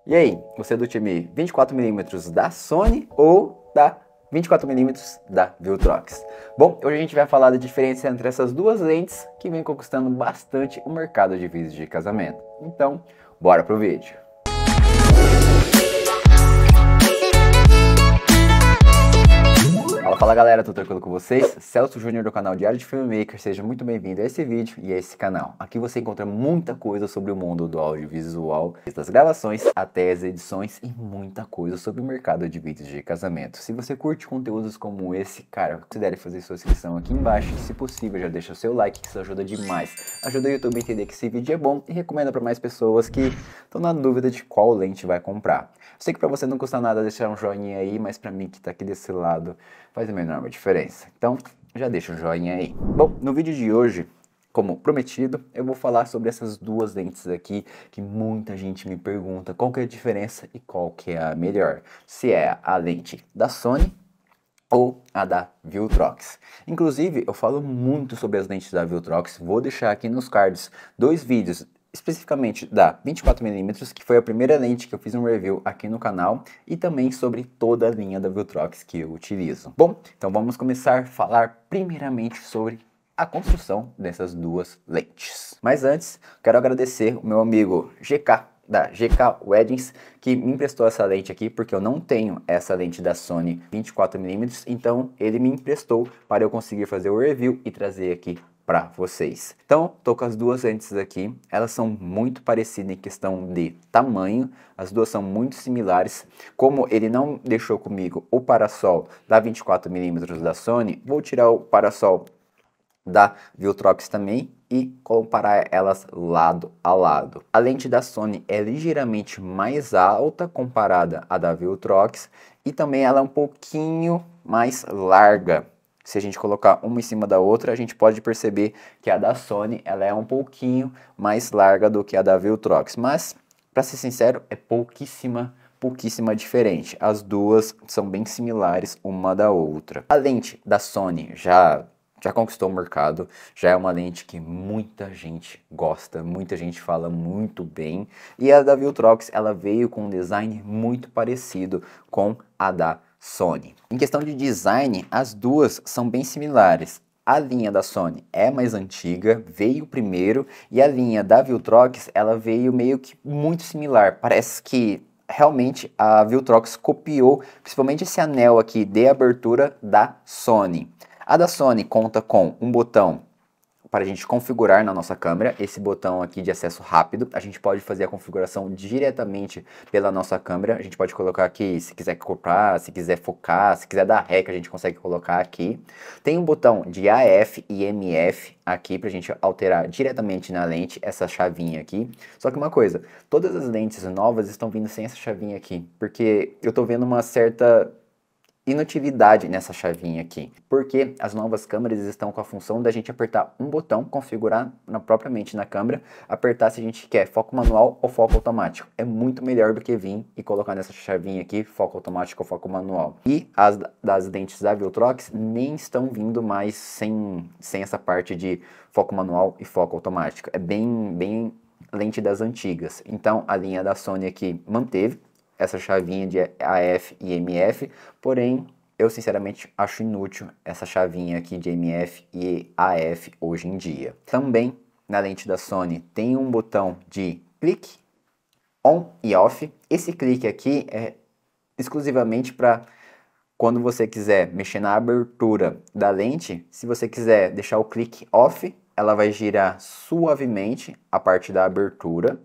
E aí, você é do time 24mm da Sony ou da 24mm da Viltrox? Bom, hoje a gente vai falar da diferença entre essas duas lentes que vem conquistando bastante o mercado de vídeos de casamento. Então, bora pro vídeo. Fala galera, tudo tranquilo com vocês? Celso Júnior do canal Diário de Filmmaker, seja muito bem-vindo a esse vídeo e a esse canal. Aqui você encontra muita coisa sobre o mundo do audiovisual, desde as gravações até as edições e muita coisa sobre o mercado de vídeos de casamento. Se você curte conteúdos como esse, cara, considere fazer sua inscrição aqui embaixo e, se possível, já deixa o seu like, que isso ajuda demais. Ajuda o YouTube a entender que esse vídeo é bom e recomenda para mais pessoas que estão na dúvida de qual lente vai comprar. Eu sei que para você não custa nada deixar um joinha aí, mas para mim que tá aqui desse lado faz a menor diferença. Então, já deixa um joinha aí. Bom, no vídeo de hoje, como prometido, eu vou falar sobre essas duas lentes aqui que muita gente me pergunta qual que é a diferença e qual que é a melhor. Se é a lente da Sony ou a da Viltrox. Inclusive, eu falo muito sobre as lentes da Viltrox, vou deixar aqui nos cards dois vídeos especificamente da 24mm, que foi a primeira lente que eu fiz um review aqui no canal, e também sobre toda a linha da Viltrox que eu utilizo. Bom, então vamos começar a falar primeiramente sobre a construção dessas duas lentes. Mas antes, quero agradecer o meu amigo GK, da GK Weddings, que me emprestou essa lente aqui, porque eu não tenho essa lente da Sony 24mm, então ele me emprestou para eu conseguir fazer o review e trazer aqui para vocês. Então, tô com as duas lentes aqui, elas são muito parecidas em questão de tamanho, as duas são muito similares. Como ele não deixou comigo o parasol da 24mm da Sony, vou tirar o parasol da Viltrox também e comparar elas lado a lado. A lente da Sony é ligeiramente mais alta comparada à da Viltrox e também ela é um pouquinho mais larga. Se a gente colocar uma em cima da outra, a gente pode perceber que a da Sony ela é um pouquinho mais larga do que a da Viltrox, mas para ser sincero, é pouquíssima diferente. As duas são bem similares uma da outra. A lente da Sony já conquistou o mercado, já é uma lente que muita gente gosta, muita gente fala muito bem, e a da Viltrox ela veio com um design muito parecido com a da Sony. Em questão de design, as duas são bem similares. A linha da Sony é mais antiga, veio primeiro, e a linha da Viltrox ela veio meio que muito similar. Parece que realmente a Viltrox copiou principalmente esse anel aqui de abertura da Sony. A da Sony conta com um botão para a gente configurar na nossa câmera, esse botão aqui de acesso rápido. A gente pode fazer a configuração diretamente pela nossa câmera. A gente pode colocar aqui, se quiser comprar, se quiser focar, se quiser dar rec, a gente consegue colocar aqui. Tem um botão de AF e MF aqui para a gente alterar diretamente na lente essa chavinha aqui. Só que uma coisa, todas as lentes novas estão vindo sem essa chavinha aqui, porque eu estou vendo uma certa inutilidade nessa chavinha aqui, porque as novas câmeras estão com a função da gente apertar um botão, configurar propriamente na câmera, apertar se a gente quer foco manual ou foco automático. É muito melhor do que vir e colocar nessa chavinha aqui, foco automático ou foco manual. E as das lentes da Viltrox nem estão vindo mais sem essa parte de foco manual e foco automático. É bem lente das antigas. Então a linha da Sony aqui manteve essa chavinha de AF e MF, porém eu sinceramente acho inútil essa chavinha aqui de MF e AF hoje em dia. Também na lente da Sony tem um botão de clique on e off. Esse clique aqui é exclusivamente para quando você quiser mexer na abertura da lente. Se você quiser deixar o clique off, ela vai girar suavemente a parte da abertura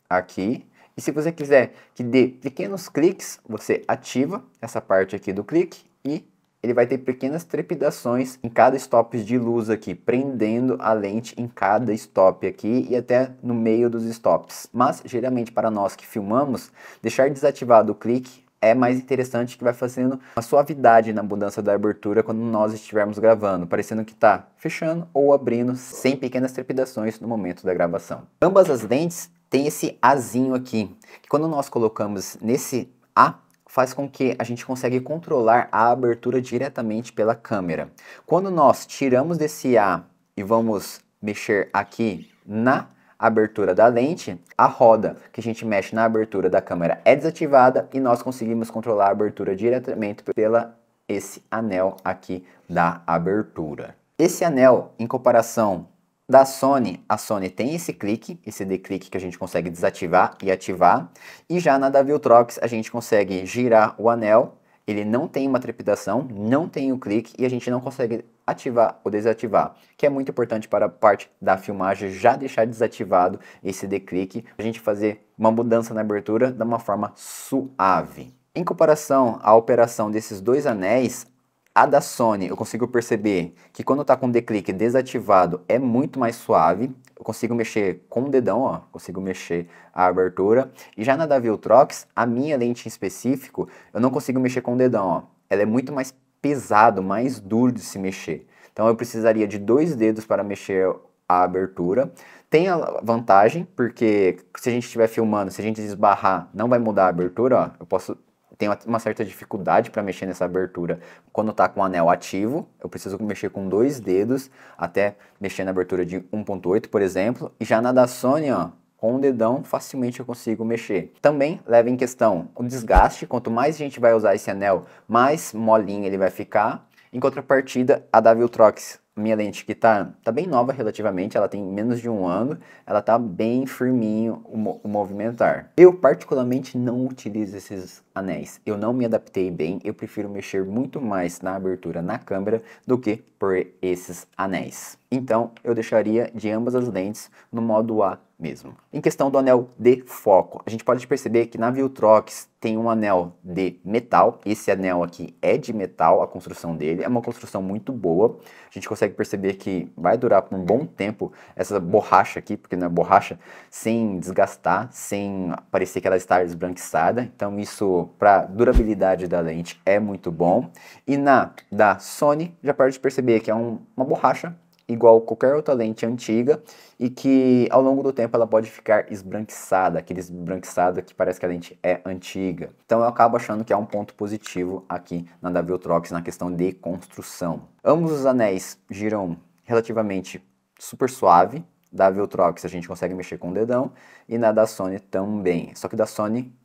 aqui. E se você quiser que dê pequenos cliques, você ativa essa parte aqui do clique e ele vai ter pequenas trepidações em cada stop de luz aqui, prendendo a lente em cada stop aqui e até no meio dos stops. Mas, geralmente, para nós que filmamos, deixar desativado o clique é mais interessante, que vai fazendo uma suavidade na mudança da abertura quando nós estivermos gravando, parecendo que está fechando ou abrindo sem pequenas trepidações no momento da gravação. Ambas as lentes tem esse Azinho aqui, que quando nós colocamos nesse A, faz com que a gente consiga controlar a abertura diretamente pela câmera. Quando nós tiramos desse A e vamos mexer aqui na a abertura da lente, a roda que a gente mexe na abertura da câmera é desativada e nós conseguimos controlar a abertura diretamente pela esse anel aqui da abertura. Esse anel, em comparação da Sony, a Sony tem esse clique, esse declique que a gente consegue desativar e ativar, e já na da Viltrox a gente consegue girar o anel, ele não tem uma trepidação, não tem o clique e a gente não consegue ativar ou desativar, que é muito importante para a parte da filmagem, já deixar desativado esse declique, a gente fazer uma mudança na abertura de uma forma suave. Em comparação à operação desses dois anéis, a da Sony eu consigo perceber que quando está com o declique desativado é muito mais suave, eu consigo mexer com o dedão, ó, consigo mexer a abertura, e já na da Viltrox, a minha lente em específico, eu não consigo mexer com o dedão, ó, ela é muito mais pesado, mais duro de se mexer, então eu precisaria de 2 dedos para mexer a abertura. Tem a vantagem, porque se a gente estiver filmando, se a gente esbarrar, não vai mudar a abertura, ó, eu posso... Tem uma certa dificuldade para mexer nessa abertura quando está com o anel ativo. Eu preciso mexer com 2 dedos até mexer na abertura de 1.8, por exemplo. E já na da Sony, ó, com o dedão facilmente eu consigo mexer. Também leva em questão o desgaste. Quanto mais a gente vai usar esse anel, mais molinho ele vai ficar. Em contrapartida, a da Viltrox, minha lente que tá bem nova relativamente, ela tem menos de 1 ano, ela tá bem firminho o movimentar. Eu particularmente não utilizo esses anéis, eu não me adaptei bem, eu prefiro mexer muito mais na abertura na câmera do que por esses anéis. Então eu deixaria de ambas as lentes no modo A mesmo. Em questão do anel de foco, a gente pode perceber que na Viltrox tem um anel de metal, esse anel aqui é de metal, a construção dele é uma construção muito boa, a gente consegue perceber que vai durar por um bom tempo essa borracha aqui, porque não é borracha, sem desgastar, sem parecer que ela está esbranquiçada, então isso para durabilidade da lente é muito bom. E na da Sony já pode perceber que é uma borracha igual qualquer outra lente antiga e que ao longo do tempo ela pode ficar esbranquiçada, aquele esbranquiçado que parece que a lente é antiga. Então eu acabo achando que é um ponto positivo aqui na da Viltrox na questão de construção. Ambos os anéis giram relativamente super suave, da Viltrox a gente consegue mexer com o dedão e na da Sony também, só que da Sony,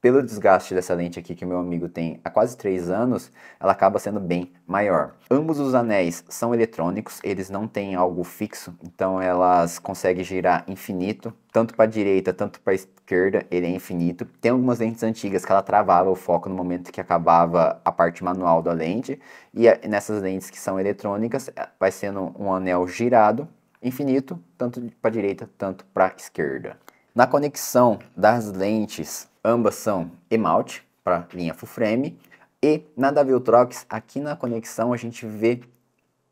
pelo desgaste dessa lente aqui que meu amigo tem há quase 3 anos, ela acaba sendo bem maior. Ambos os anéis são eletrônicos, eles não têm algo fixo, então elas conseguem girar infinito, tanto para a direita, tanto para a esquerda, ele é infinito. Tem algumas lentes antigas que ela travava o foco no momento que acabava a parte manual da lente, e nessas lentes que são eletrônicas, vai sendo um anel girado, infinito, tanto para a direita, tanto para a esquerda. Na conexão das lentes, ambas são esmalte para linha full frame, e na da Viltrox, aqui na conexão a gente vê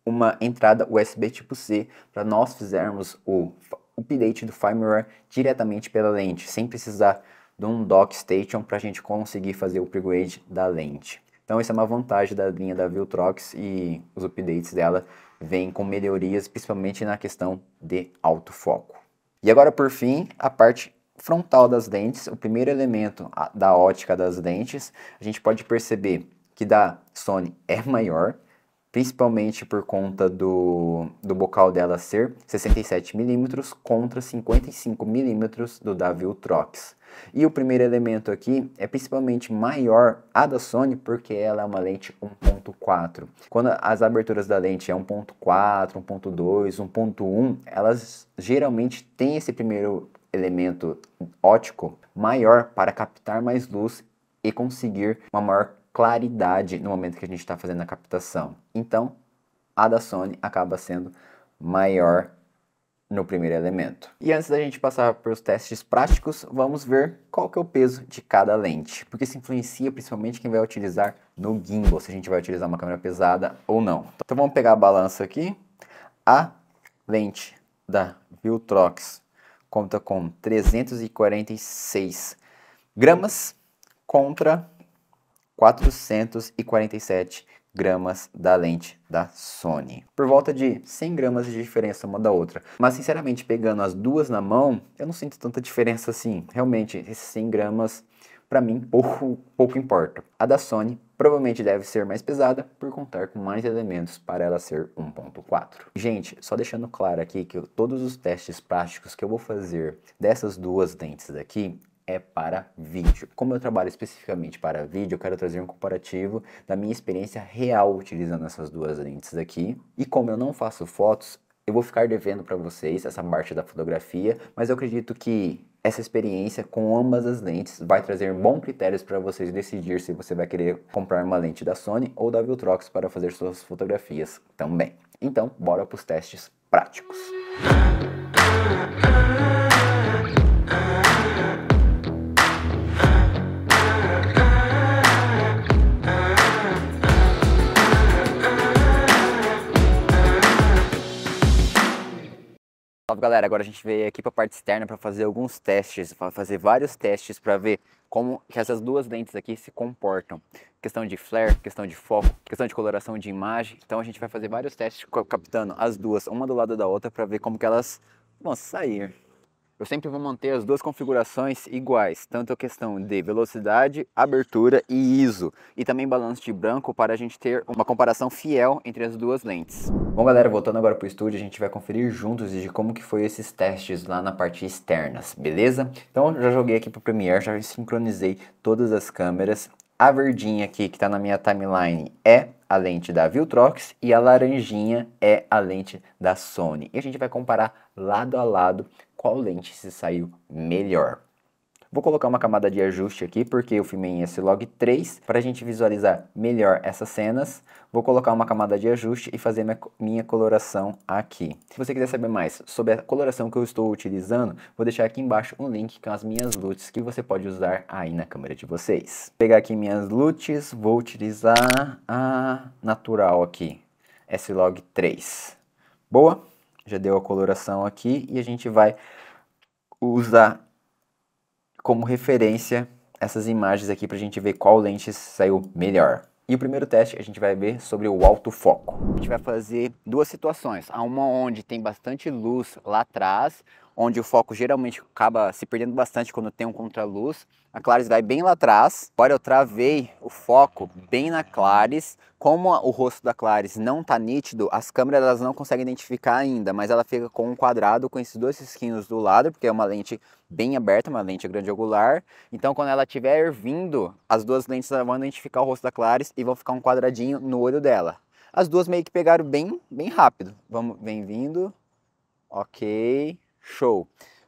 uma entrada USB tipo C para nós fizermos o update do firmware diretamente pela lente, sem precisar de um dock station para a gente conseguir fazer o upgrade da lente. Então essa é uma vantagem da linha da Viltrox e os updates dela vêm com melhorias, principalmente na questão de autofoco. E agora por fim, a parte frontal das lentes, o primeiro elemento da ótica das lentes, a gente pode perceber que da Sony é maior, principalmente por conta do bocal dela ser 67mm contra 55mm do da Viltrox. E o primeiro elemento aqui é principalmente maior a da Sony porque ela é uma lente 1.4. Quando as aberturas da lente é 1.4, 1.2, 1.1, elas geralmente têm esse primeiro elemento óptico maior para captar mais luz e conseguir uma maior claridade no momento que a gente está fazendo a captação. Então, a da Sony acaba sendo maior no primeiro elemento. E antes da gente passar para os testes práticos, vamos ver qual que é o peso de cada lente, porque isso influencia principalmente quem vai utilizar no gimbal, se a gente vai utilizar uma câmera pesada ou não. Então vamos pegar a balança aqui. A lente da Viltrox conta com 346 gramas contra 447 gramas da lente da Sony. Por volta de 100 gramas de diferença uma da outra. Mas sinceramente, pegando as duas na mão, eu não sinto tanta diferença assim. Realmente, esses 100 gramas para mim pouco importa. A da Sony provavelmente deve ser mais pesada por contar com mais elementos para ela ser 1.4. Gente, só deixando claro aqui que todos os testes práticos que eu vou fazer dessas duas lentes daqui é para vídeo. Como eu trabalho especificamente para vídeo, eu quero trazer um comparativo da minha experiência real utilizando essas duas lentes aqui. E como eu não faço fotos, eu vou ficar devendo para vocês essa parte da fotografia, mas eu acredito que essa experiência com ambas as lentes vai trazer bons critérios para vocês decidir se você vai querer comprar uma lente da Sony ou da Viltrox para fazer suas fotografias também. Então, bora para os testes práticos. Salve galera, agora a gente veio aqui para a parte externa para fazer alguns testes, para fazer vários testes para ver como que essas duas lentes aqui se comportam. Questão de flare, questão de foco, questão de coloração de imagem. Então a gente vai fazer vários testes captando as duas, uma do lado da outra, para ver como que elas vão sair. Eu sempre vou manter as duas configurações iguais, tanto a questão de velocidade, abertura e ISO, e também balanço de branco para a gente ter uma comparação fiel entre as duas lentes. Bom galera, voltando agora para o estúdio, a gente vai conferir juntos de como que foi esses testes lá na parte externas, beleza? Então já joguei aqui para o Premiere, já sincronizei todas as câmeras. A verdinha aqui que está na minha timeline é a lente da Viltrox e a laranjinha é a lente da Sony. E a gente vai comparar lado a lado qual lente se saiu melhor. Vou colocar uma camada de ajuste aqui, porque eu filmei em S-Log 3, para a gente visualizar melhor essas cenas. Vou colocar uma camada de ajuste e fazer minha coloração aqui. Se você quiser saber mais sobre a coloração que eu estou utilizando, vou deixar aqui embaixo um link com as minhas LUTs que você pode usar aí na câmera de vocês. Vou pegar aqui minhas LUTs, vou utilizar a natural aqui, S-Log 3. Boa? Já deu a coloração aqui e a gente vai usar como referência essas imagens aqui para a gente ver qual lente saiu melhor. E o primeiro teste a gente vai ver sobre o autofoco. A gente vai fazer duas situações. Há uma onde tem bastante luz lá atrás, onde o foco geralmente acaba se perdendo bastante quando tem um contraluz. A Claris vai bem lá atrás. Agora eu travei o foco bem na Claris. Como o rosto da Claris não está nítido, as câmeras elas não conseguem identificar ainda, mas ela fica com um quadrado com esses dois risquinhos do lado, porque é uma lente bem aberta, uma lente grande angular. Então quando ela estiver vindo, as duas lentes vão identificar o rosto da Claris e vão ficar um quadradinho no olho dela. As duas meio que pegaram bem rápido. Vem vindo. Ok. Show.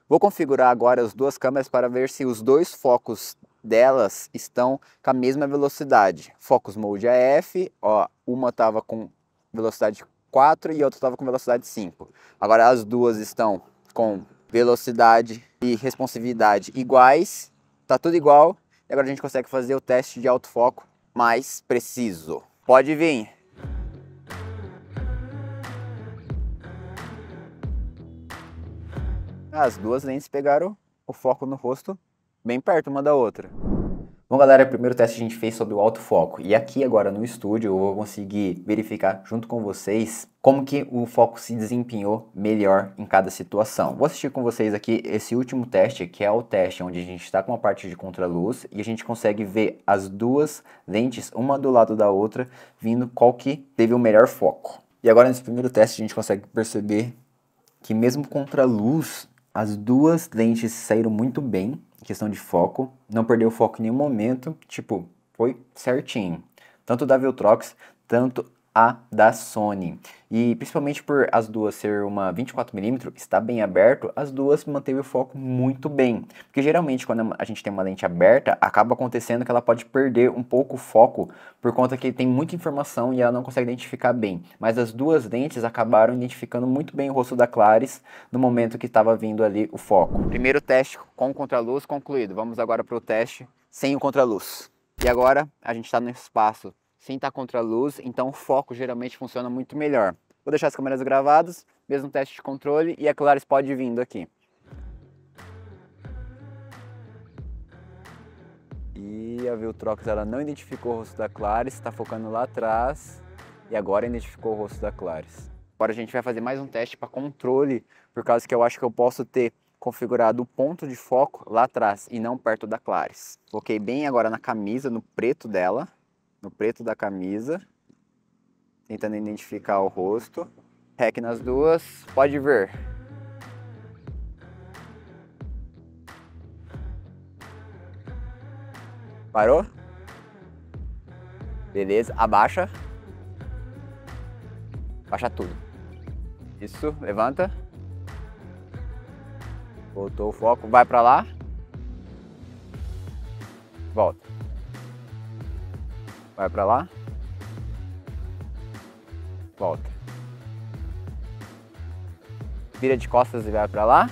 Vou configurar agora as duas câmeras para ver se os dois focos delas estão com a mesma velocidade. Focus Mode AF, ó, uma estava com velocidade 4 e a outra estava com velocidade 5. Agora as duas estão com velocidade e responsividade iguais, tá tudo igual. E agora a gente consegue fazer o teste de autofoco mais preciso. Pode vir. As duas lentes pegaram o foco no rosto bem perto uma da outra. Bom galera, o primeiro teste a gente fez sobre o autofoco. E aqui agora no estúdio eu vou conseguir verificar junto com vocês como que o foco se desempenhou melhor em cada situação. Vou assistir com vocês aqui esse último teste, que é o teste onde a gente está com uma parte de contraluz e a gente consegue ver as duas lentes, uma do lado da outra, vindo qual que teve o melhor foco. E agora nesse primeiro teste a gente consegue perceber que mesmo contra luz, as duas lentes saíram muito bem, em questão de foco, não perdeu o foco em nenhum momento, tipo, foi certinho. Tanto da Viltrox, tanto a da Sony. E principalmente por as duas ser uma 24mm, está bem aberto, as duas manteve o foco muito bem. Porque geralmente quando a gente tem uma lente aberta, acaba acontecendo que ela pode perder um pouco o foco, por conta que tem muita informação e ela não consegue identificar bem. Mas as duas lentes acabaram identificando muito bem o rosto da Claris no momento que estava vindo ali o foco. Primeiro teste com contraluz concluído. Vamos agora para o teste sem o contraluz. E agora a gente está no espaço sem estar contra a luz, então o foco geralmente funciona muito melhor. Vou deixar as câmeras gravadas, mesmo teste de controle, e a Claris pode ir vindo aqui. E a Viltrox ela não identificou o rosto da Claris, está focando lá atrás, e agora identificou o rosto da Claris. Agora a gente vai fazer mais um teste para controle, por causa que eu acho que eu posso ter configurado o ponto de foco lá atrás e não perto da Claris. Foquei bem agora na camisa, no preto dela, no preto da camisa, tentando identificar o rosto. REC nas duas, pode ver. Parou? Beleza, abaixa. Abaixa tudo. Isso, levanta. Voltou o foco, vai pra lá. Volta. Vai pra lá. Volta. Vira de costas e vai pra lá.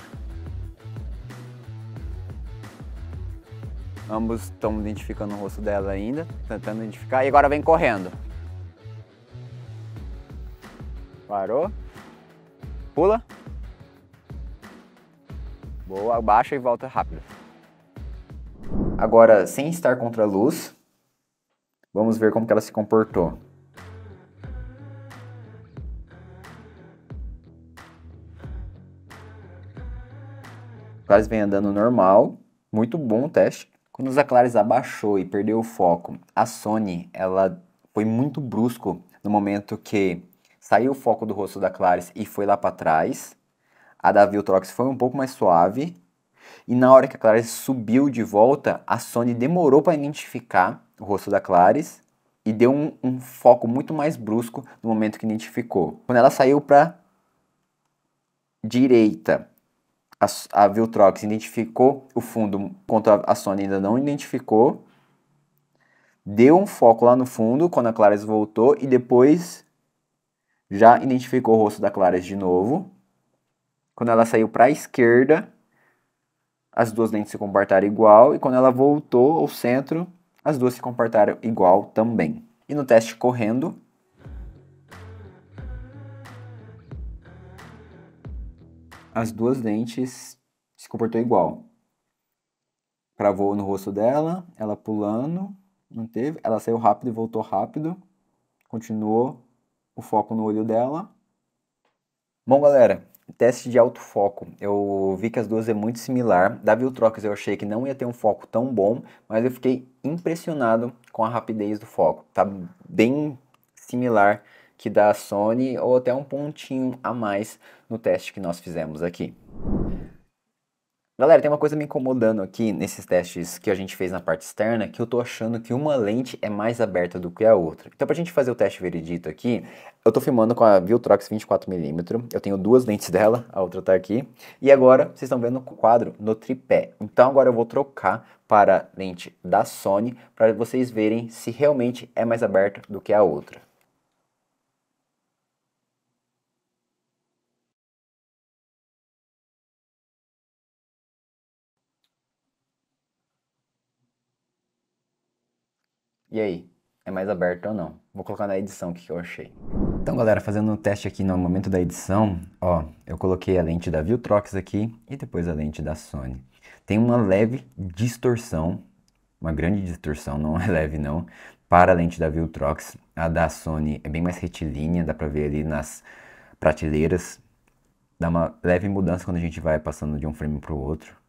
Ambos estão identificando o rosto dela ainda, tentando identificar. E agora vem correndo. Parou. Pula. Boa, abaixa e volta rápido. Agora, sem estar contra a luz, vamos ver como que ela se comportou. Claris vem andando normal, muito bom o teste. Quando a Claris abaixou e perdeu o foco, a Sony, ela foi muito brusco no momento que saiu o foco do rosto da Claris e foi lá para trás. A da Viltrox foi um pouco mais suave. E na hora que a Claris subiu de volta, a Sony demorou para identificar o rosto da Claris e deu um foco muito mais brusco no momento que identificou. Quando ela saiu para direita, a Viltrox identificou o fundo enquanto a Sony ainda não identificou. Deu um foco lá no fundo quando a Claris voltou e depois já identificou o rosto da Claris de novo. Quando ela saiu para a esquerda, as duas lentes se comportaram igual, e quando ela voltou ao centro, as duas se comportaram igual também. E no teste correndo, as duas lentes se comportou igual. Travou no rosto dela, ela pulando, não teve, ela saiu rápido e voltou rápido, continuou o foco no olho dela. Bom, galera, teste de autofoco, eu vi que as duas é muito similar. Da Viltrox eu achei que não ia ter um foco tão bom, mas eu fiquei impressionado com a rapidez do foco. Tá bem similar que da Sony, ou até um pontinho a mais no teste que nós fizemos aqui. Galera, tem uma coisa me incomodando aqui nesses testes que a gente fez na parte externa, que eu tô achando que uma lente é mais aberta do que a outra. Então, pra gente fazer o teste veredito aqui, eu tô filmando com a Viltrox 24mm, eu tenho duas lentes dela, a outra tá aqui, e agora vocês estão vendo o quadro no tripé. Então agora eu vou trocar para a lente da Sony, para vocês verem se realmente é mais aberta do que a outra. E aí, é mais aberto ou não? Vou colocar na edição o que eu achei. Então, galera, fazendo um teste aqui no momento da edição, ó, eu coloquei a lente da Viltrox aqui e depois a lente da Sony. Tem uma leve distorção, uma grande distorção, não é leve não, para a lente da Viltrox. A da Sony é bem mais retilínea, dá pra ver ali nas prateleiras. Dá uma leve mudança quando a gente vai passando de um frame para o outro.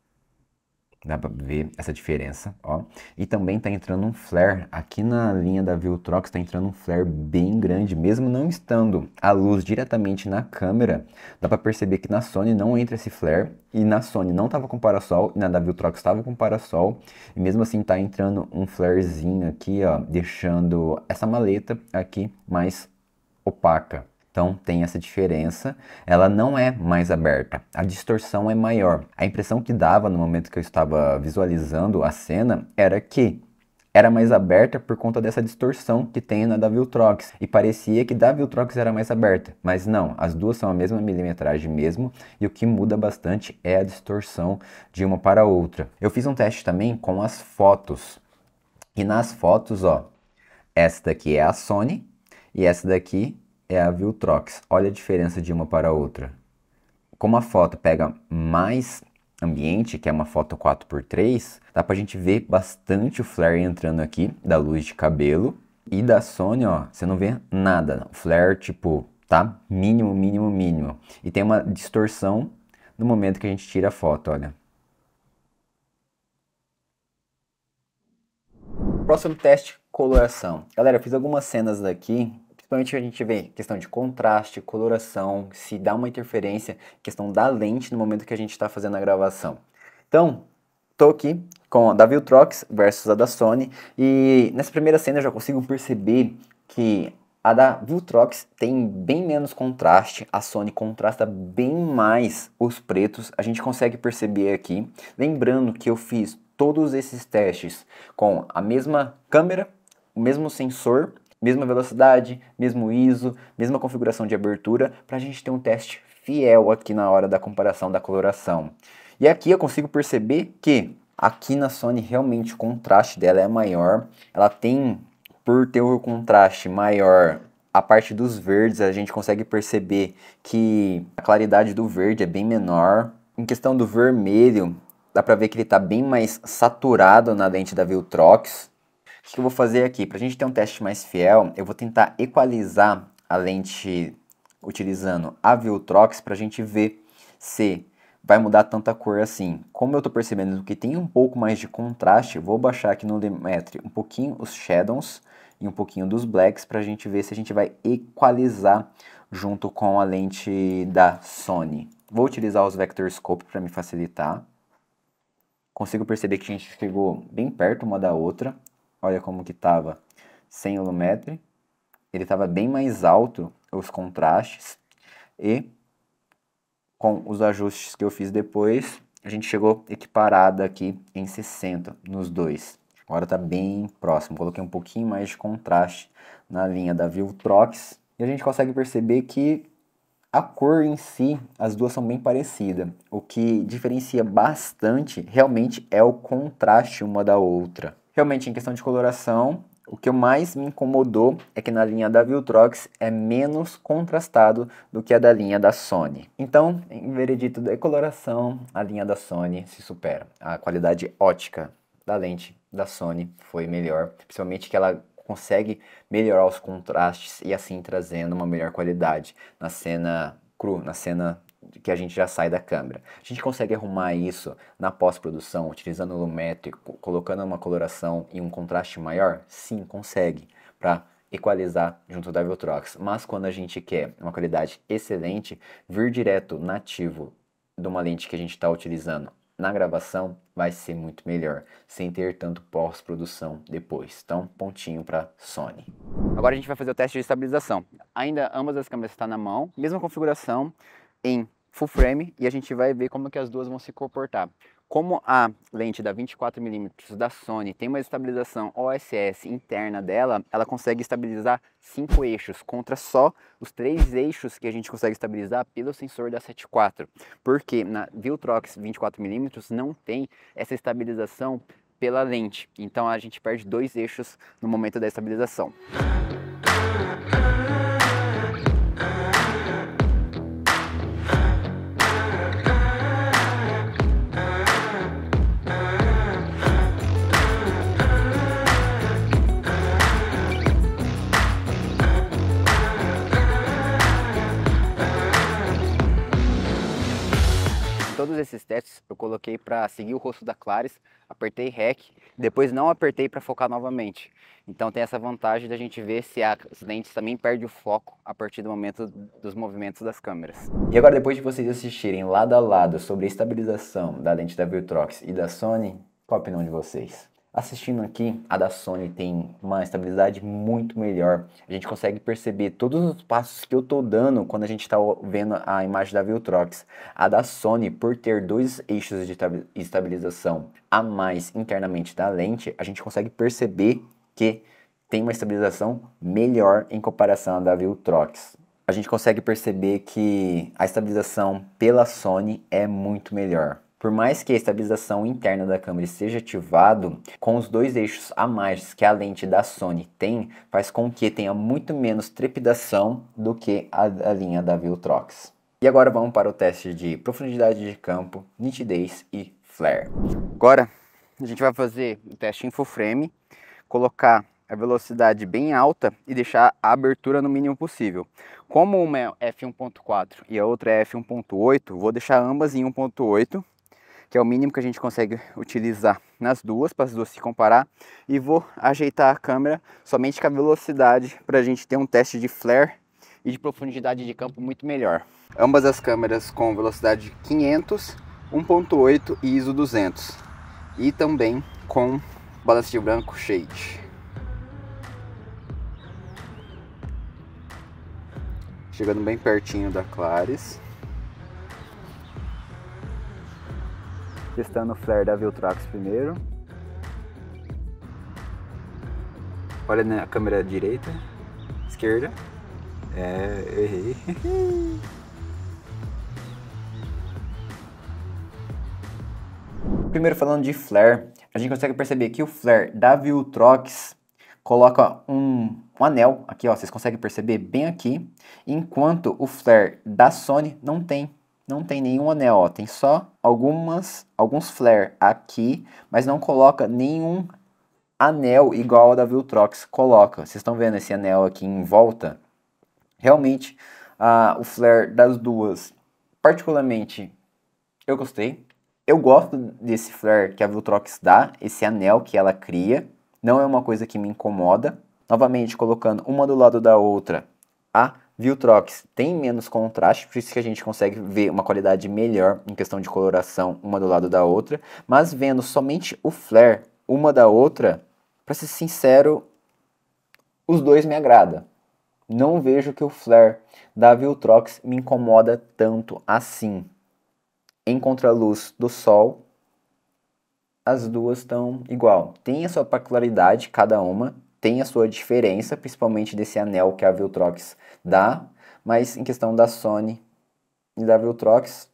Dá pra ver essa diferença, ó. E também tá entrando um flare. Aqui na linha da Viltrox tá entrando um flare bem grande. Mesmo não estando a luz diretamente na câmera, dá pra perceber que na Sony não entra esse flare. E na Sony não tava com parasol, e na da Viltrox tava com parasol. E mesmo assim tá entrando um flarezinho aqui, ó, deixando essa maleta aqui mais opaca. Então tem essa diferença, ela não é mais aberta, a distorção é maior. A impressão que dava no momento que eu estava visualizando a cena era que era mais aberta por conta dessa distorção que tem na da Viltrox. E parecia que da Viltrox era mais aberta, mas não, as duas são a mesma milimetragem mesmo, e o que muda bastante é a distorção de uma para a outra. Eu fiz um teste também com as fotos, e nas fotos, ó, essa daqui é a Sony, e essa daqui é a Viltrox. Olha a diferença de uma para a outra. Como a foto pega mais ambiente, que é uma foto 4x3, dá pra gente ver bastante o flare entrando aqui, da luz de cabelo. E da Sony, ó, você não vê nada. O flare, tipo, tá mínimo, mínimo, mínimo. E tem uma distorção no momento que a gente tira a foto, olha. Próximo teste, coloração. Galera, eu fiz algumas cenas daqui, principalmente a gente vê questão de contraste, coloração, se dá uma interferência, questão da lente no momento que a gente está fazendo a gravação. Então, tô aqui com a da Viltrox versus a da Sony, e nessa primeira cena eu já consigo perceber que a da Viltrox tem bem menos contraste, a Sony contrasta bem mais os pretos, a gente consegue perceber aqui. Lembrando que eu fiz todos esses testes com a mesma câmera, o mesmo sensor, mesma velocidade, mesmo ISO, mesma configuração de abertura, para a gente ter um teste fiel aqui na hora da comparação da coloração. E aqui eu consigo perceber que aqui na Sony realmente o contraste dela é maior, ela tem, por ter o contraste maior, a parte dos verdes, a gente consegue perceber que a claridade do verde é bem menor. Em questão do vermelho, dá pra ver que ele está bem mais saturado na lente da Viltrox. O que eu vou fazer aqui? Para a gente ter um teste mais fiel, eu vou tentar equalizar a lente utilizando a Viltrox para a gente ver se vai mudar tanta cor assim. Como eu estou percebendo que tem um pouco mais de contraste, eu vou baixar aqui no Lumetri um pouquinho os Shadows e um pouquinho dos Blacks para a gente ver se a gente vai equalizar junto com a lente da Sony. Vou utilizar os Vector Scope para me facilitar. Consigo perceber que a gente chegou bem perto uma da outra. Olha como que estava sem o Lumetri. Ele estava bem mais alto, os contrastes. E com os ajustes que eu fiz depois, a gente chegou equiparado aqui em 60 nos dois. Agora está bem próximo. Coloquei um pouquinho mais de contraste na linha da Viltrox. E a gente consegue perceber que a cor em si, as duas são bem parecidas. O que diferencia bastante realmente é o contraste uma da outra. Realmente, em questão de coloração, o que mais me incomodou é que na linha da Viltrox é menos contrastado do que a da linha da Sony. Então, em veredito da coloração, a linha da Sony se supera. A qualidade ótica da lente da Sony foi melhor, principalmente que ela consegue melhorar os contrastes e assim trazendo uma melhor qualidade na cena cru, na cena que a gente já sai da câmera. A gente consegue arrumar isso na pós-produção, utilizando o Lumetri, colocando uma coloração e um contraste maior? Sim, consegue, para equalizar junto da Viltrox. Mas quando a gente quer uma qualidade excelente, vir direto nativo de uma lente que a gente está utilizando na gravação vai ser muito melhor, sem ter tanto pós-produção depois. Então, pontinho para Sony. Agora a gente vai fazer o teste de estabilização. Ainda ambas as câmeras estão na mão, mesma configuração em full frame, e a gente vai ver como que as duas vão se comportar. Como a lente da 24mm da Sony tem uma estabilização OSS interna dela, ela consegue estabilizar 5 eixos, contra só os 3 eixos que a gente consegue estabilizar pelo sensor da 7.4. Porque na Viltrox 24mm não tem essa estabilização pela lente, então a gente perde 2 eixos no momento da estabilização. Todos esses testes eu coloquei para seguir o rosto da Claris, apertei REC, depois não apertei para focar novamente. Então tem essa vantagem da gente ver se as lentes também perdem o foco a partir do momento dos movimentos das câmeras. E agora, depois de vocês assistirem lado a lado sobre a estabilização da lente da Viltrox e da Sony, qual a opinião de vocês? Assistindo aqui, a da Sony tem uma estabilidade muito melhor. A gente consegue perceber todos os passos que eu tô dando quando a gente está vendo a imagem da Viltrox. A da Sony, por ter 2 eixos de estabilização a mais internamente da lente, a gente consegue perceber que tem uma estabilização melhor em comparação à da Viltrox. A gente consegue perceber que a estabilização pela Sony é muito melhor. Por mais que a estabilização interna da câmera esteja ativado, com os 2 eixos a mais que a lente da Sony tem, faz com que tenha muito menos trepidação do que a linha da Viltrox. E agora vamos para o teste de profundidade de campo, nitidez e flare. Agora a gente vai fazer o teste em full frame, colocar a velocidade bem alta e deixar a abertura no mínimo possível. Como uma é f1.4 e a outra é f1.8, vou deixar ambas em 1.8, que é o mínimo que a gente consegue utilizar nas duas, para as duas se comparar, e vou ajeitar a câmera somente com a velocidade para a gente ter um teste de flare e de profundidade de campo muito melhor. Ambas as câmeras com velocidade 500, 1.8 e ISO 200, e também com balancete branco shade. Chegando bem pertinho da Claris. Testando o flare da Viltrox primeiro. Olha na câmera direita, esquerda. Errei. Primeiro, falando de flare, a gente consegue perceber que o flare da Viltrox coloca um anel aqui, ó, vocês conseguem perceber bem aqui, enquanto o flare da Sony não tem nenhum anel, ó, tem só alguns flare aqui, mas não coloca nenhum anel igual ao da Viltrox coloca. Vocês estão vendo esse anel aqui em volta? Realmente, o flare das duas, particularmente, eu gostei. Eu gosto desse flare que a Viltrox dá, esse anel que ela cria. Não é uma coisa que me incomoda. Novamente, colocando uma do lado da outra, a Viltrox tem menos contraste, por isso que a gente consegue ver uma qualidade melhor em questão de coloração uma do lado da outra. Mas vendo somente o flare uma da outra, para ser sincero, os dois me agradam. Não vejo que o flare da Viltrox me incomoda tanto assim. Em contraluz do sol, as duas estão igual. Tem a sua particularidade, cada uma, tem a sua diferença, principalmente desse anel que a Viltrox dá, mas em questão da Sony e da Viltrox,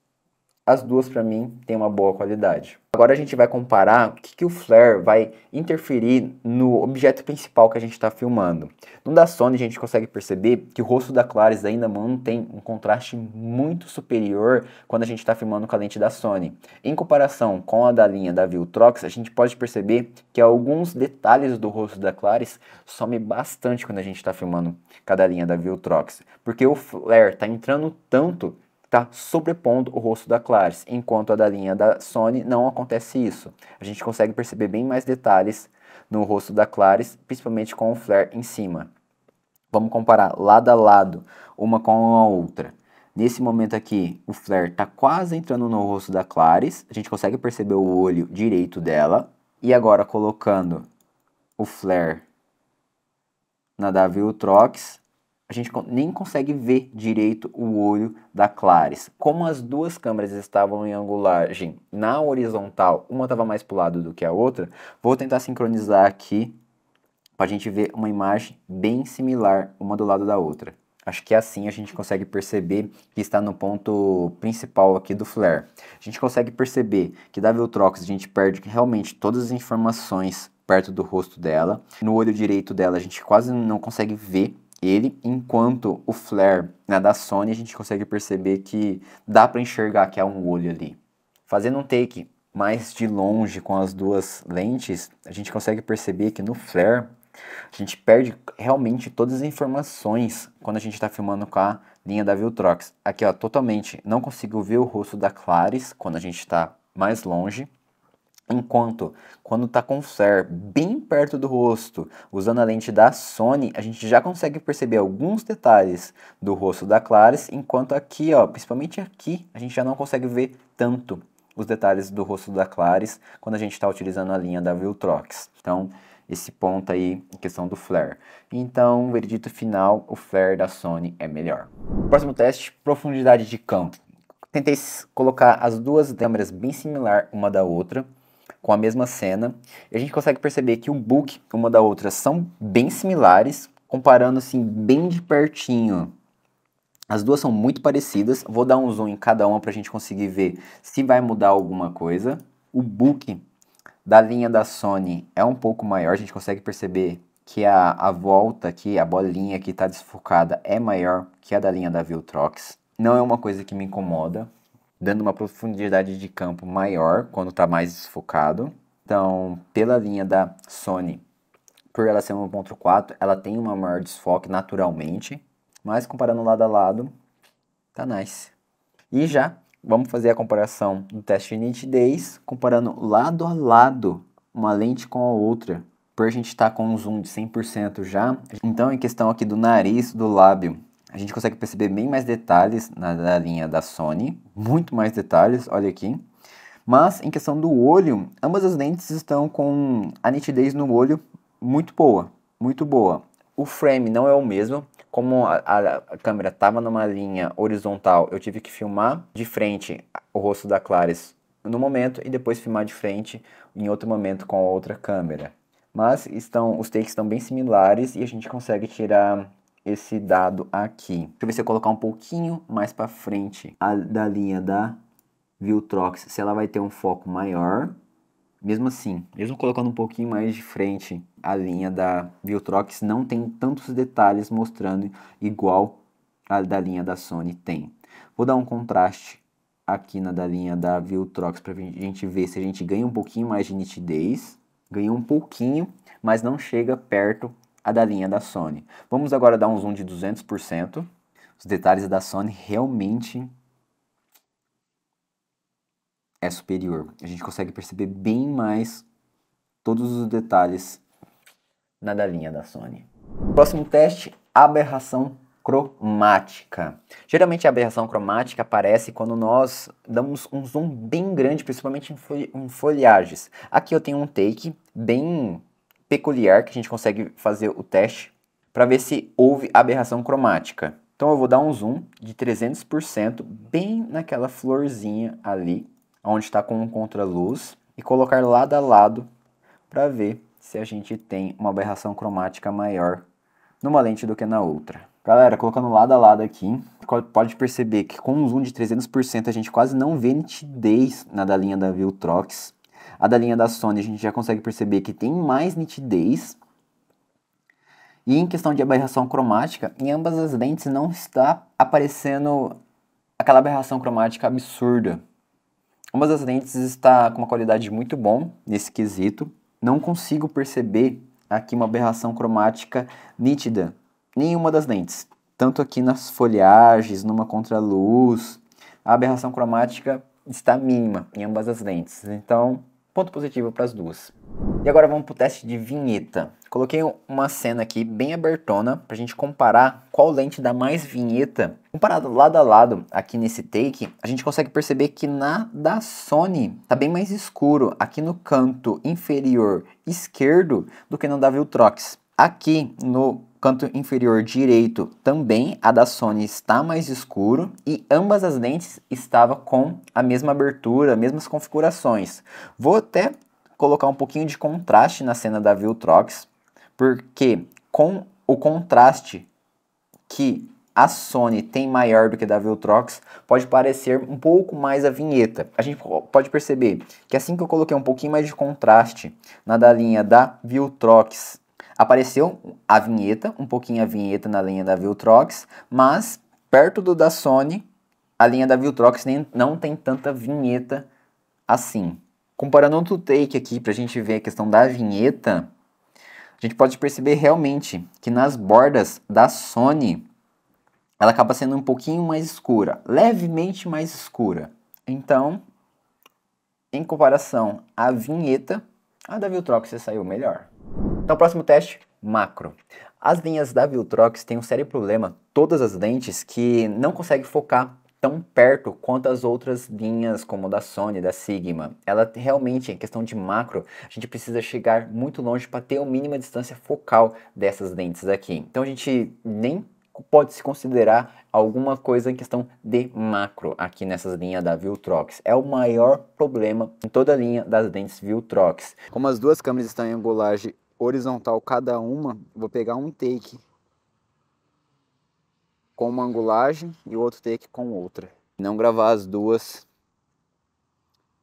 as duas para mim têm uma boa qualidade. Agora a gente vai comparar o que o flare vai interferir no objeto principal que a gente está filmando. No da Sony a gente consegue perceber que o rosto da Claris ainda mantém um contraste muito superior quando a gente está filmando com a lente da Sony. Em comparação com a da linha da Viltrox, a gente pode perceber que alguns detalhes do rosto da Claris some bastante quando a gente está filmando com a da linha da Viltrox, porque o flare está entrando tanto, está sobrepondo o rosto da Claris, enquanto a da linha da Sony não acontece isso. A gente consegue perceber bem mais detalhes no rosto da Claris, principalmente com o flare em cima. Vamos comparar lado a lado, uma com a outra. Nesse momento aqui, o flare está quase entrando no rosto da Claris, a gente consegue perceber o olho direito dela. E agora colocando o flare na da Viltrox, a gente nem consegue ver direito o olho da Claris. Como as duas câmeras estavam em angulagem na horizontal, uma estava mais para o lado do que a outra, vou tentar sincronizar aqui para a gente ver uma imagem bem similar uma do lado da outra. Acho que assim a gente consegue perceber que está no ponto principal aqui do flare. A gente consegue perceber que da Viltrox a gente perde realmente todas as informações perto do rosto dela. No olho direito dela a gente quase não consegue ver ele, enquanto o flare na da Sony a gente consegue perceber que dá para enxergar que há um olho ali. Fazendo um take mais de longe com as duas lentes, a gente consegue perceber que no flare a gente perde realmente todas as informações quando a gente está filmando com a linha da Viltrox. Aqui, ó, totalmente não consigo ver o rosto da Claris quando a gente está mais longe. Enquanto, quando está com o flare bem perto do rosto, usando a lente da Sony, a gente já consegue perceber alguns detalhes do rosto da Claris, enquanto aqui, ó, principalmente aqui, a gente já não consegue ver tanto os detalhes do rosto da Claris quando a gente está utilizando a linha da Viltrox. Então, esse ponto aí em questão do flare. Então, veredito final, o flare da Sony é melhor. Próximo teste, profundidade de campo. Tentei colocar as duas câmeras bem similar uma da outra, com a mesma cena, e a gente consegue perceber que o book uma da outra são bem similares, comparando assim bem de pertinho. As duas são muito parecidas, vou dar um zoom em cada uma para a gente conseguir ver se vai mudar alguma coisa. O book da linha da Sony é um pouco maior, a gente consegue perceber que a volta aqui, a bolinha que está desfocada é maior que a da linha da Viltrox. Não é uma coisa que me incomoda, dando uma profundidade de campo maior quando está mais desfocado. Então, pela linha da Sony, por ela ser 1.4, ela tem uma maior desfoque naturalmente, mas comparando lado a lado, tá nice. E já vamos fazer a comparação do teste de nitidez, comparando lado a lado uma lente com a outra. Por a gente estar com um zoom de 100% já, então em questão aqui do nariz, do lábio, a gente consegue perceber bem mais detalhes na linha da Sony, muito mais detalhes, olha aqui. Mas em questão do olho, ambas as lentes estão com a nitidez no olho muito boa, muito boa. O frame não é o mesmo, como a câmera estava numa linha horizontal, eu tive que filmar de frente o rosto da Claris no momento e depois filmar de frente em outro momento com a outra câmera. Mas os takes estão bem similares e a gente consegue tirar esse dado aqui. Deixa eu ver se eu colocar um pouquinho mais para frente da linha da Viltrox, se ela vai ter um foco maior. Mesmo assim, mesmo colocando um pouquinho mais de frente, a linha da Viltrox não tem tantos detalhes mostrando igual a da linha da Sony tem. Vou dar um contraste aqui na da linha da Viltrox para a gente ver se a gente ganha um pouquinho mais de nitidez. Ganha um pouquinho, mas não chega perto a da linha da Sony. Vamos agora dar um zoom de 200%. Os detalhes da Sony realmente é superior. A gente consegue perceber bem mais todos os detalhes na da linha da Sony. Próximo teste, aberração cromática. Geralmente a aberração cromática aparece quando nós damos um zoom bem grande, principalmente em folhagens. Aqui eu tenho um take bem peculiar que a gente consegue fazer o teste para ver se houve aberração cromática. Então eu vou dar um zoom de 300% bem naquela florzinha ali, onde está com um contraluz, e colocar lado a lado para ver se a gente tem uma aberração cromática maior numa lente do que na outra. Galera, colocando lado a lado aqui, pode perceber que com um zoom de 300% a gente quase não vê nitidez na da linha da Viltrox. A da linha da Sony a gente já consegue perceber que tem mais nitidez. E em questão de aberração cromática, em ambas as lentes não está aparecendo aquela aberração cromática absurda. Ambas as lentes estão com uma qualidade muito bom nesse quesito. Não consigo perceber aqui uma aberração cromática nítida. Nenhuma das lentes. Tanto aqui nas folhagens, numa contraluz, a aberração cromática está mínima em ambas as lentes. Então, ponto positivo para as duas. E agora vamos para o teste de vinheta. Coloquei uma cena aqui bem abertona para a gente comparar qual lente dá mais vinheta. Comparado lado a lado aqui nesse take, a gente consegue perceber que na da Sony tá bem mais escuro aqui no canto inferior esquerdo do que no da Viltrox. Aqui no canto inferior direito também a da Sony está mais escuro e ambas as lentes estavam com a mesma abertura, mesmas configurações. Vou até colocar um pouquinho de contraste na cena da Viltrox, porque com o contraste que a Sony tem maior do que da Viltrox, pode parecer um pouco mais a vinheta. A gente pode perceber que assim que eu coloquei um pouquinho mais de contraste na da linha da Viltrox, apareceu a vinheta, um pouquinho a vinheta na linha da Viltrox, mas perto do da Sony, a linha da Viltrox não tem tanta vinheta assim. Comparando outro take aqui para a gente ver a questão da vinheta, a gente pode perceber realmente que nas bordas da Sony, ela acaba sendo um pouquinho mais escura, levemente mais escura. Então, em comparação à vinheta, a da Viltrox saiu melhor. Então, próximo teste, macro. As linhas da Viltrox têm um sério problema, todas as lentes, que não conseguem focar tão perto quanto as outras linhas, como da Sony, da Sigma. Ela realmente, em questão de macro, a gente precisa chegar muito longe para ter a mínima distância focal dessas lentes aqui. Então a gente nem pode se considerar alguma coisa em questão de macro aqui nessas linhas da Viltrox. É o maior problema em toda a linha das lentes Viltrox. Como as duas câmeras estão em angulagem horizontal cada uma, vou pegar um take com uma angulagem e o outro take com outra. Não gravar as duas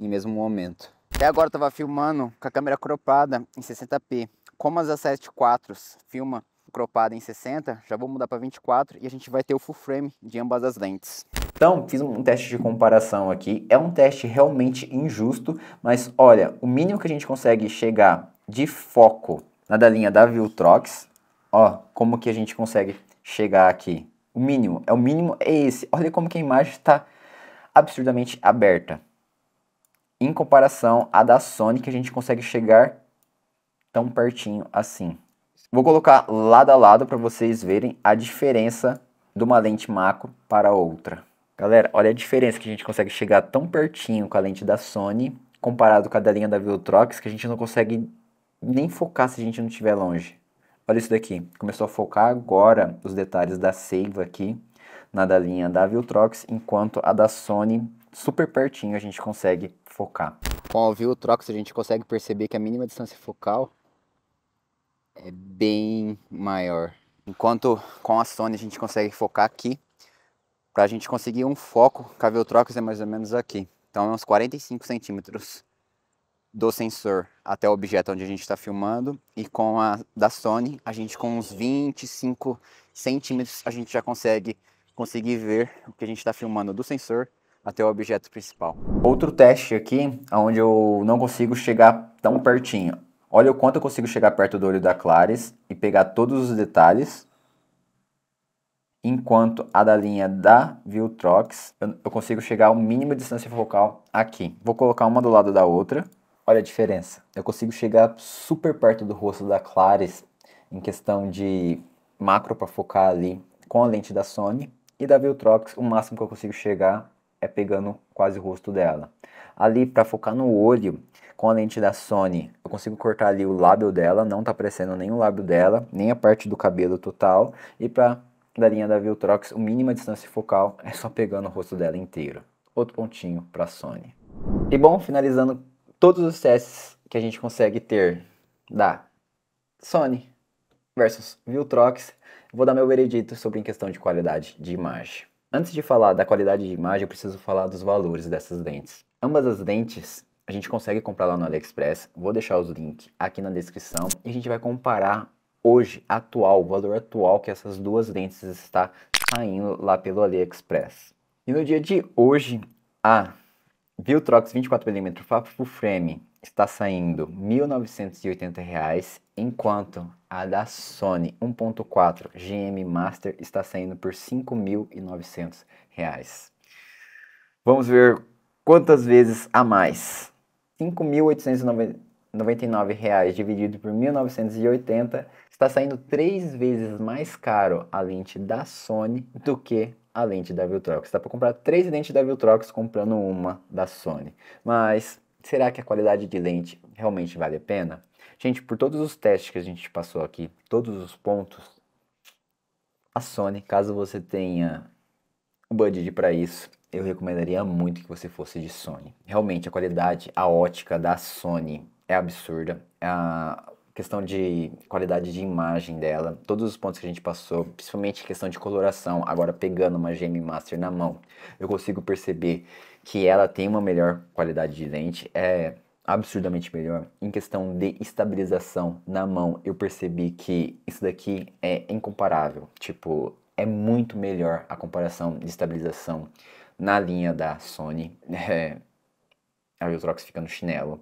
em mesmo momento. Até agora eu estava filmando com a câmera cropada em 60p. Como as A7 IV filma cropada em 60, já vou mudar para 24 e a gente vai ter o full frame de ambas as lentes. Então, fiz um teste de comparação aqui. É um teste realmente injusto, mas olha, o mínimo que a gente consegue chegar de foco da linha da Viltrox. Ó, como que a gente consegue chegar aqui. O mínimo é esse. Olha como que a imagem está absurdamente aberta. Em comparação à da Sony, que a gente consegue chegar tão pertinho assim. Vou colocar lado a lado para vocês verem a diferença de uma lente macro para outra. Galera, olha a diferença que a gente consegue chegar tão pertinho com a lente da Sony, comparado com a da linha da Viltrox, que a gente não consegue nem focar se a gente não estiver longe. Olha isso daqui, começou a focar agora os detalhes da seiva aqui, na da linha da Viltrox, enquanto a da Sony, super pertinho, a gente consegue focar. Com a Viltrox a gente consegue perceber que a mínima distância focal é bem maior. Enquanto com a Sony a gente consegue focar aqui, para a gente conseguir um foco, com a Viltrox é mais ou menos aqui. Então é uns 45 centímetros do sensor até o objeto onde a gente está filmando, e com a da Sony a gente com uns 25 centímetros a gente já consegue ver o que a gente está filmando do sensor até o objeto principal. Outro teste aqui, onde eu não consigo chegar tão pertinho. Olha o quanto eu consigo chegar perto do olho da Claris e pegar todos os detalhes, enquanto a da linha da Viltrox eu consigo chegar ao mínimo de distância focal aqui. Vou colocar uma do lado da outra. Olha a diferença. Eu consigo chegar super perto do rosto da Claris em questão de macro para focar ali com a lente da Sony, e da Viltrox o máximo que eu consigo chegar é pegando quase o rosto dela. Ali para focar no olho, com a lente da Sony, eu consigo cortar ali o lábio dela, não tá aparecendo nem o lábio dela, nem a parte do cabelo total, e para da linha da Viltrox, o mínima distância focal é só pegando o rosto dela inteiro. Outro pontinho para Sony. E bom, finalizando todos os testes que a gente consegue ter da Sony versus Viltrox, vou dar meu veredito sobre em questão de qualidade de imagem. Antes de falar da qualidade de imagem, eu preciso falar dos valores dessas lentes. Ambas as lentes a gente consegue comprar lá no AliExpress, vou deixar os links aqui na descrição, e a gente vai comparar hoje, o valor atual que essas duas lentes está saindo lá pelo AliExpress. E no dia de hoje, a Viltrox 24mm Full Frame está saindo R$ 1.980, enquanto a da Sony 1.4 GM Master está saindo por R$ 5.900. Vamos ver quantas vezes a mais. R$ 5.899 dividido por 1.980 está saindo 3 vezes mais caro a lente da Sony do que a lente da Viltrox. Dá para comprar 3 lentes da Viltrox comprando uma da Sony. Mas será que a qualidade de lente realmente vale a pena? Gente, por todos os testes que a gente passou aqui, todos os pontos, a Sony, caso você tenha o budget para isso, eu recomendaria muito que você fosse de Sony. Realmente a qualidade, a ótica da Sony é absurda. A questão de qualidade de imagem dela, todos os pontos que a gente passou, principalmente questão de coloração, agora pegando uma GM Master na mão, eu consigo perceber que ela tem uma melhor qualidade de lente, é absurdamente melhor. Em questão de estabilização na mão, eu percebi que isso daqui é incomparável. Tipo, é muito melhor a comparação de estabilização na linha da Sony. A Viltrox fica no chinelo.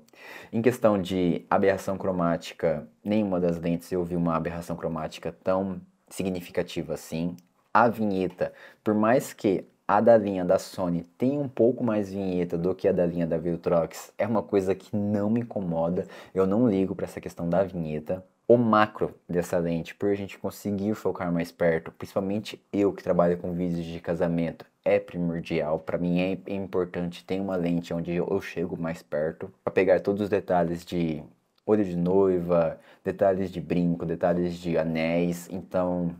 Em questão de aberração cromática, nenhuma das lentes eu vi uma aberração cromática tão significativa assim. A vinheta, por mais que a da linha da Sony tenha um pouco mais vinheta do que a da linha da Viltrox, é uma coisa que não me incomoda. Eu não ligo para essa questão da vinheta. O macro dessa lente, por a gente conseguir focar mais perto, principalmente eu que trabalho com vídeos de casamento, é primordial. Para mim é importante ter uma lente onde eu chego mais perto para pegar todos os detalhes de olho de noiva, detalhes de brinco, detalhes de anéis. Então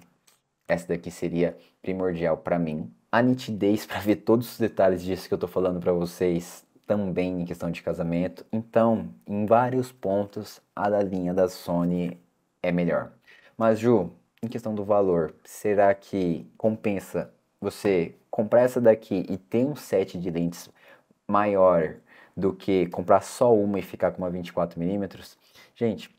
essa daqui seria primordial para mim. A nitidez para ver todos os detalhes disso que eu tô falando para vocês também em questão de casamento. Então, em vários pontos, a da linha da Sony é melhor. Mas, Ju, em questão do valor, será que compensa você comprar essa daqui e ter um set de lentes maior do que comprar só uma e ficar com uma 24mm? Gente,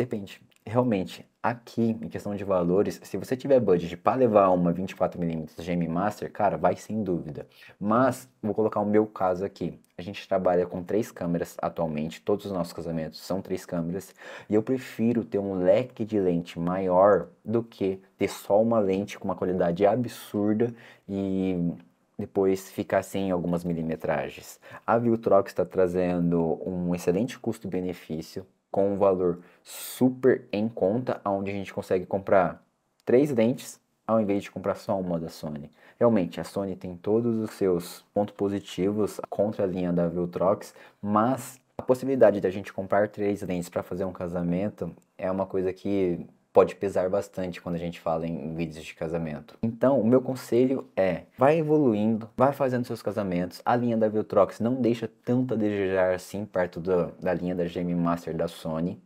Depende. Realmente, aqui, em questão de valores, se você tiver budget para levar uma 24mm GM Master, cara, vai sem dúvida. Mas, vou colocar o meu caso aqui. A gente trabalha com 3 câmeras atualmente, todos os nossos casamentos são 3 câmeras. E eu prefiro ter um leque de lente maior do que ter só uma lente com uma qualidade absurda e depois ficar sem algumas milimetragens. A Viltrox está trazendo um excelente custo-benefício, com um valor super em conta, onde a gente consegue comprar 3 lentes ao invés de comprar só uma da Sony. Realmente, a Sony tem todos os seus pontos positivos contra a linha da Viltrox, mas a possibilidade de a gente comprar 3 lentes para fazer um casamento é uma coisa que pode pesar bastante quando a gente fala em vídeos de casamento. Então, o meu conselho é, vai evoluindo, vai fazendo seus casamentos. A linha da Viltrox não deixa tanto a desejar assim perto da linha da GM Master da Sony.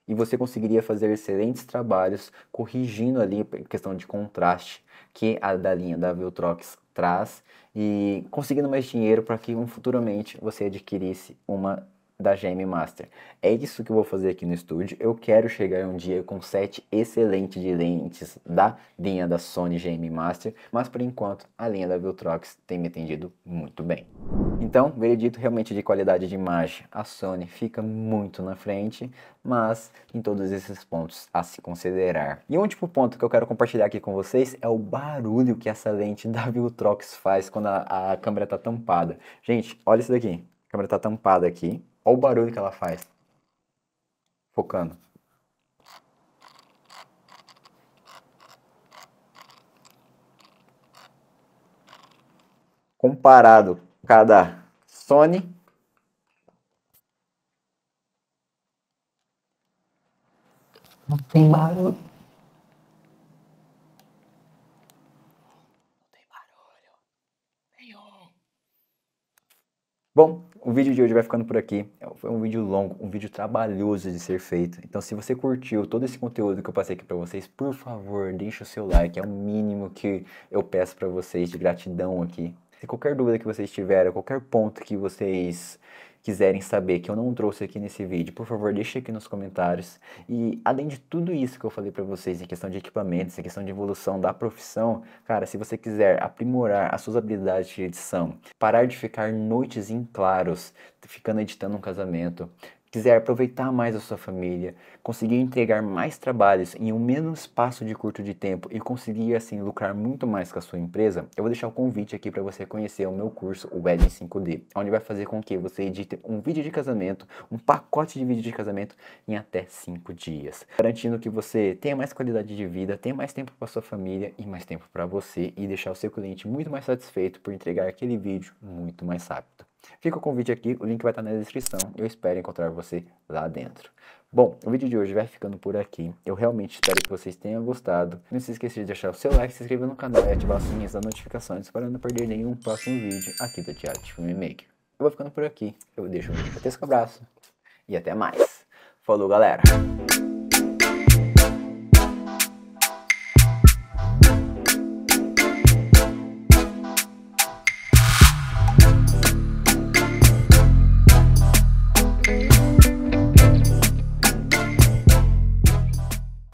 E você conseguiria fazer excelentes trabalhos corrigindo ali a questão de contraste que a da linha da Viltrox traz e conseguindo mais dinheiro para que futuramente você adquirisse uma da GM Master. É isso que eu vou fazer aqui no estúdio. Eu quero chegar um dia com set excelente de lentes da linha da Sony GM Master, mas por enquanto a linha da Viltrox tem me atendido muito bem. Então, veredito realmente de qualidade de imagem, a Sony fica muito na frente, mas em todos esses pontos a se considerar. E o último ponto que eu quero compartilhar aqui com vocês é o barulho que essa lente da Viltrox faz quando a câmera está tampada. Gente, olha isso daqui. A câmera está tampada aqui. Olha o barulho que ela faz. Focando. Comparado cada Sony, não tem barulho. Bom, o vídeo de hoje vai ficando por aqui. Foi um vídeo longo, um vídeo trabalhoso de ser feito. Então, se você curtiu todo esse conteúdo que eu passei aqui pra vocês, por favor, deixa o seu like. É o mínimo que eu peço pra vocês de gratidão aqui. Se qualquer dúvida que vocês tiverem, qualquer ponto que vocês quiserem saber que eu não trouxe aqui nesse vídeo, por favor, deixe aqui nos comentários. E além de tudo isso que eu falei pra vocês em questão de equipamentos, em questão de evolução da profissão, cara, se você quiser aprimorar as suas habilidades de edição, parar de ficar noites em claros, ficando editando um casamento, quiser aproveitar mais a sua família, conseguir entregar mais trabalhos em um menos espaço de curto de tempo e conseguir assim lucrar muito mais com a sua empresa, eu vou deixar o convite aqui para você conhecer o meu curso, o Wedding 5D, onde vai fazer com que você edite um vídeo de casamento, um pacote de vídeo de casamento em até 5 dias, garantindo que você tenha mais qualidade de vida, tenha mais tempo para sua família e mais tempo para você e deixar o seu cliente muito mais satisfeito por entregar aquele vídeo muito mais rápido. Fica o convite aqui, o link vai estar na descrição. Eu espero encontrar você lá dentro. Bom, o vídeo de hoje vai ficando por aqui. Eu realmente espero que vocês tenham gostado. Não se esqueça de deixar o seu like, se inscrever no canal e ativar o sininho das notificações para não perder nenhum próximo vídeo aqui do Diário de Filmmaker. Eu vou ficando por aqui. Eu deixo um gigantesco abraço e até mais. Falou, galera!